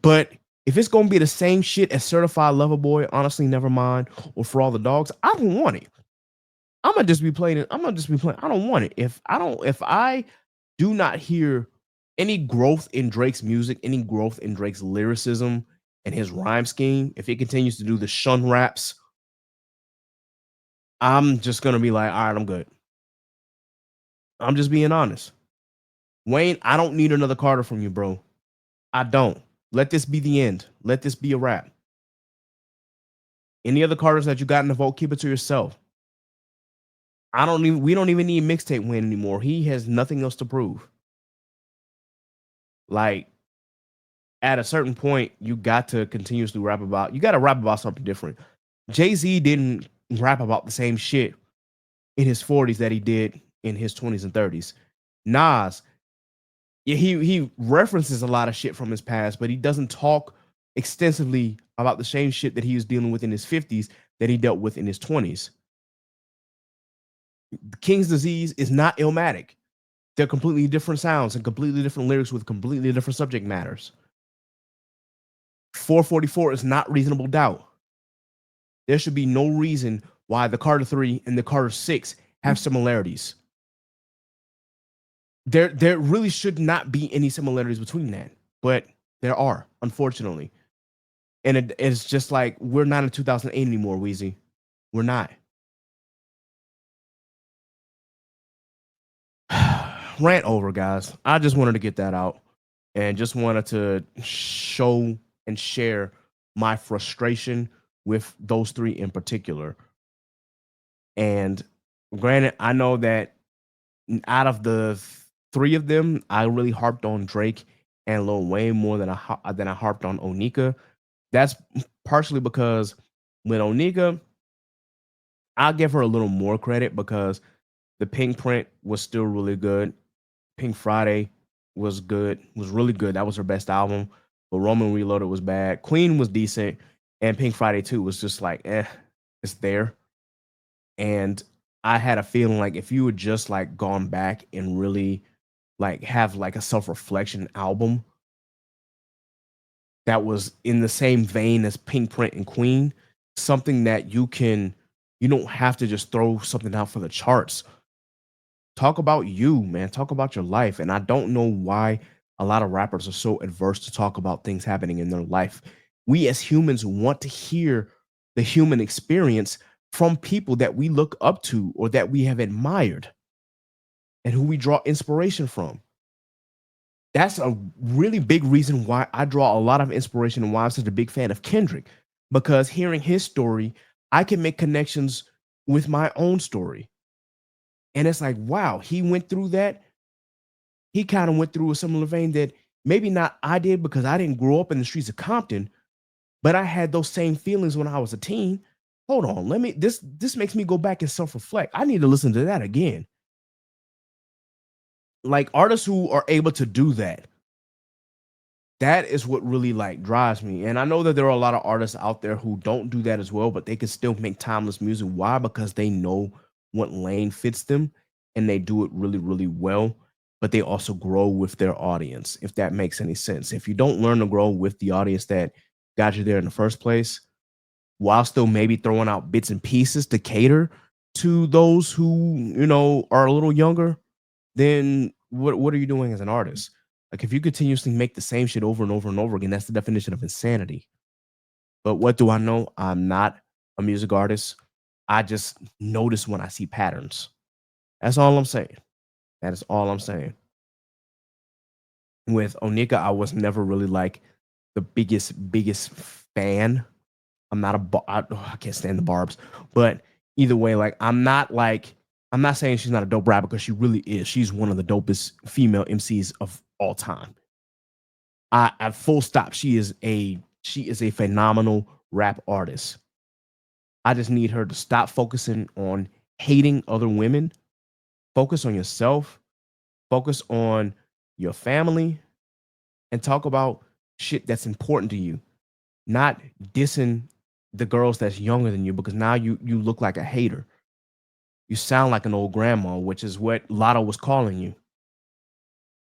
But if it's gonna be the same shit as Certified Lover Boy, honestly, never mind, or For All the Dogs, I don't want it. I'm gonna just be playing it. I'm gonna just be playing. I don't want it. If I do not hear any growth in Drake's music, any growth in Drake's lyricism and his rhyme scheme, if he continues to do the shun raps, I'm just gonna be like, all right, I'm good. I'm just being honest. Wayne, I don't need another Carter from you, bro. I don't. Let this be the end. Let this be a wrap. Any other Carters that you got in the vote, keep it to yourself. We don't even need mixtape Wayne anymore. He has nothing else to prove. Like, at a certain point, you got to continuously rap about something different. Jay-Z didn't rap about the same shit in his 40s that he did in his 20s and 30s. Nas, yeah, he references a lot of shit from his past, but he doesn't talk extensively about the same shit that he was dealing with in his 50s that he dealt with in his 20s. King's Disease is not Illmatic. They're completely different sounds and completely different lyrics with completely different subject matters. 444 is not Reasonable Doubt. There should be no reason why the Carter 3 and the Carter 6 have similarities. There really should not be any similarities between that, but there are, unfortunately. And it's just like, we're not in 2008 anymore, Weezy. We're not. Rant over, guys. I just wanted to get that out and just wanted to show and share my frustration with those three in particular. And granted, I know that out of the three of them, I really harped on Drake and Lil Wayne more than I harped on Onika. That's partially because with Onika, I'll give her a little more credit because the Pink Print was still really good. Pink Friday was good, was really good. That was her best album. But Roman Reloaded was bad. Queen was decent. And Pink Friday 2 was just like, it's there. And I had a feeling like if you had just like gone back and really like have like a self-reflection album that was in the same vein as Pink Print and Queen, something that you don't have to just throw something out for the charts. Talk about you, man. Talk about your life. And I don't know why a lot of rappers are so adverse to talk about things happening in their life. We as humans want to hear the human experience from people that we look up to or that we have admired and who we draw inspiration from. That's a really big reason why I draw a lot of inspiration and why I'm such a big fan of Kendrick, because hearing his story, I can make connections with my own story. And it's like, wow, he went through that. He kind of went through a similar vein that maybe not I did because I didn't grow up in the streets of Compton, but I had those same feelings when I was a teen. Hold on, this makes me go back and self-reflect. I need to listen to that again. Like artists who are able to do that, that is what really like drives me. And I know that there are a lot of artists out there who don't do that as well, but they can still make timeless music. Why? Because they know what lane fits them and they do it really, really well, but they also grow with their audience, if that makes any sense. If you don't learn to grow with the audience that got you there in the first place, while still maybe throwing out bits and pieces to cater to those who, are a little younger, then what are you doing as an artist? Like if you continuously make the same shit over and over and over again, that's the definition of insanity. But what do I know? I'm not a music artist. I just notice when I see patterns. That's all I'm saying. That is all I'm saying. With Onika, I was never really like the biggest fan. I'm not I can't stand the barbs, but either way, like I'm not saying she's not a dope rapper because she really is. She's one of the dopest female MCs of all time. At full stop, she is a phenomenal rap artist. I just need her to stop focusing on hating other women. Focus on yourself. Focus on your family and talk about shit that's important to you. Not dissing the girls that's younger than you, because now you look like a hater. You sound like an old grandma, which is what Lotto was calling you.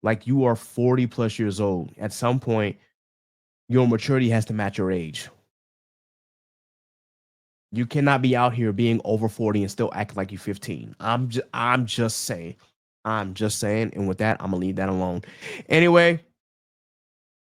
Like, you are 40 plus years old. At some point, your maturity has to match your age. You cannot be out here being over 40 and still acting like you're 15. I'm just saying. I'm just saying. And with that, I'm gonna leave that alone. Anyway,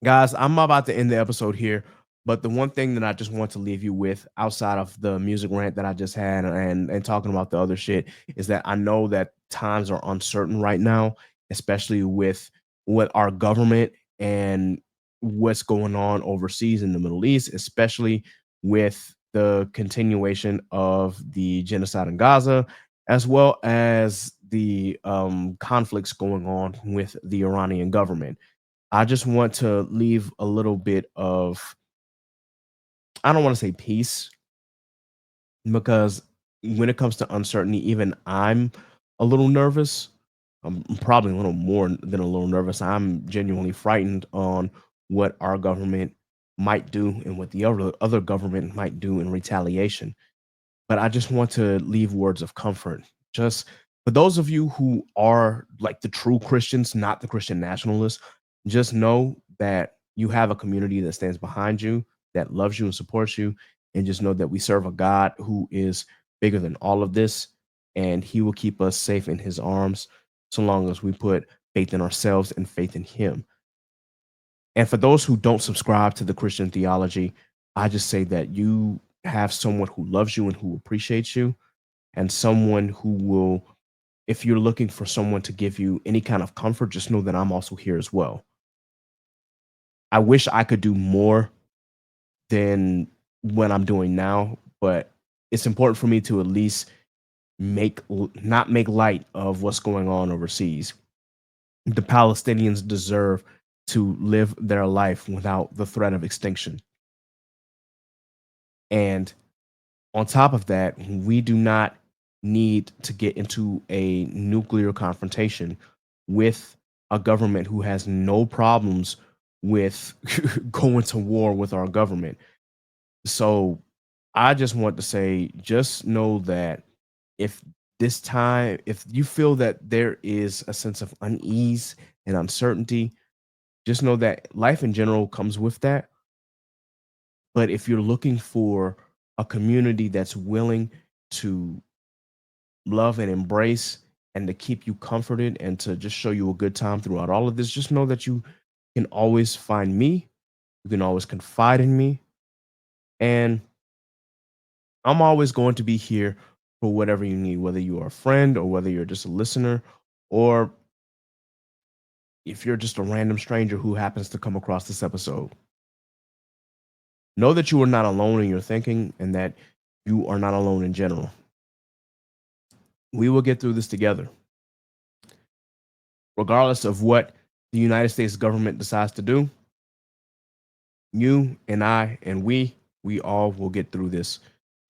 guys, I'm about to end the episode here. But the one thing that I just want to leave you with, outside of the music rant that I just had and talking about the other shit, is that I know that times are uncertain right now, especially with what our government and what's going on overseas in the Middle East, especially with the continuation of the genocide in Gaza, as well as the conflicts going on with the Iranian government. I just want to leave a little bit of, I don't want to say peace, because when it comes to uncertainty, even I'm a little nervous. I'm probably a little more than a little nervous. I'm genuinely frightened on what our government might do and what the other government might do in retaliation. But I just want to leave words of comfort. Just for those of you who are like the true Christians, not the Christian nationalists, just know that you have a community that stands behind you, that loves you and supports you. And just know that we serve a God who is bigger than all of this, and he will keep us safe in his arms so long as we put faith in ourselves and faith in him. And for those who don't subscribe to the Christian theology, I just say that you have someone who loves you and who appreciates you, and someone who will, if you're looking for someone to give you any kind of comfort, just know that I'm also here as well. I wish I could do more than what I'm doing now, but it's important for me to at least not make light of what's going on overseas. The Palestinians deserve to live their life without the threat of extinction. And on top of that, we do not need to get into a nuclear confrontation with a government who has no problems with going to war with our government. So I just want to say, just know that if if you feel that there is a sense of unease and uncertainty, just know that life in general comes with that. But if you're looking for a community that's willing to love and embrace and to keep you comforted and to just show you a good time throughout all of this, just know that you can always find me. You can always confide in me. And I'm always going to be here for whatever you need, whether you are a friend or whether you're just a listener, or if you're just a random stranger who happens to come across this episode. Know that you are not alone in your thinking and that you are not alone in general. We will get through this together. Regardless of what the United States government decides to do, you and I and we all will get through this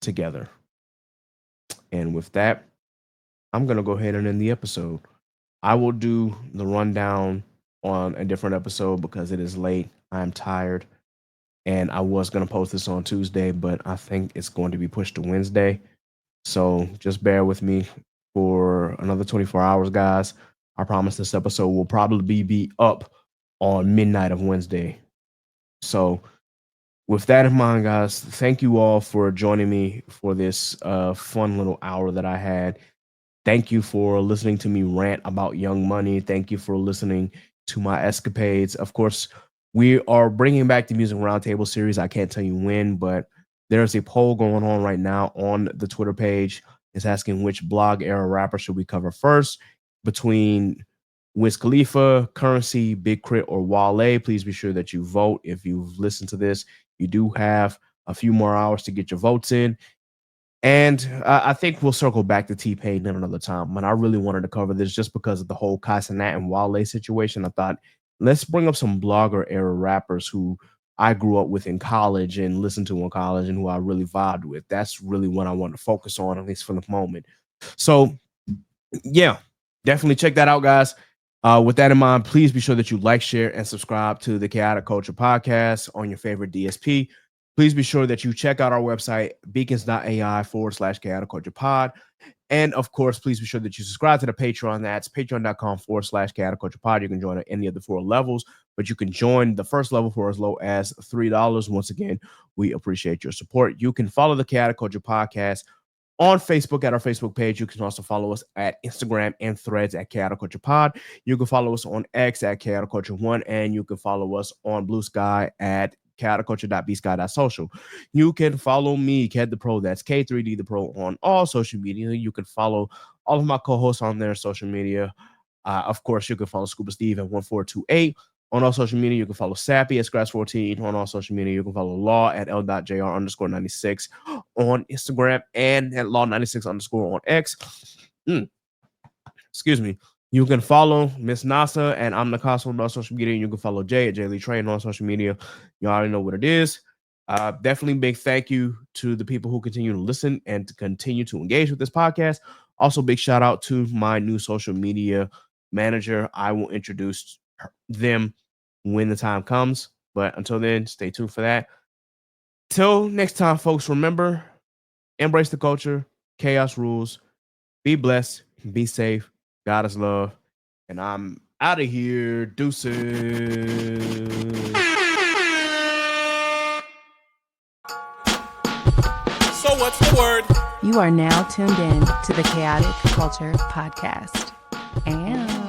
together. And with that, I'm going to go ahead and end the episode. I will do the rundown on a different episode because it is late. I'm tired. And I was going to post this on Tuesday, but I think it's going to be pushed to Wednesday. So just bear with me for another 24 hours, guys. I promise this episode will probably be up on midnight of Wednesday. So with that in mind, guys, thank you all for joining me for this fun little hour that I had. Thank you for listening to me rant about Young Money. Thank you for listening to my escapades. Of course, we are bringing back the Music Roundtable series. I can't tell you when, but there's a poll going on right now on the Twitter page. It's asking which blog era rapper should we cover first between Wiz Khalifa, Currency, Big Crit, or Wale. Please be sure that you vote. If you've listened to this, you do have a few more hours to get your votes in. And I think we'll circle back to T-Pain at another time. But I really wanted to cover this just because of the whole Kai Cenat and Wale situation. I thought, let's bring up some blogger era rappers who I grew up with in college and listened to in college and who I really vibed with. That's really what I want to focus on, at least for the moment. So, yeah, definitely check that out, guys. With that in mind, please be sure that you like, share, and subscribe to the Chaotic Culture Podcast on your favorite DSP. Please be sure that you check out our website, beacons.ai/chaotic culture pod. And of course, please be sure that you subscribe to the Patreon. That's patreon.com/chaotic culture pod. You can join at any of the 4 levels, but you can join the first level for as low as $3. Once again, we appreciate your support. You can follow the Chaotic Culture Podcast on Facebook at our Facebook page. You can also follow us at Instagram and Threads at Chaotic Culture Pod. You can follow us on X at Chaotic Culture 1, and you can follow us on Blue Sky at chaoticculture.bsky.social. You can follow me, Ked the Pro, that's K3D the Pro, on all social media. You can follow all of my co-hosts on their social media. Of course, you can follow Scuba Steve at 1428 on all social media. You can follow Sappy at Scratch14 on all social media. You can follow Law at L.JR_96 on Instagram and at Law96 on X. Excuse me. You can follow Miss Nasa and I'm Nakaso on all social media. You can follow Jay at Lee Train on social media. You already know what it is. Definitely big thank you to the people who continue to listen and to continue to engage with this podcast. Also, big shout out to my new social media manager. I will introduce them when the time comes. But until then, stay tuned for that. Till next time, folks, remember, embrace the culture, chaos rules, be blessed, be safe, God is love, and I'm out of here. Deuces. So what's the word? You are now tuned in to the Chaotic Culture Podcast. And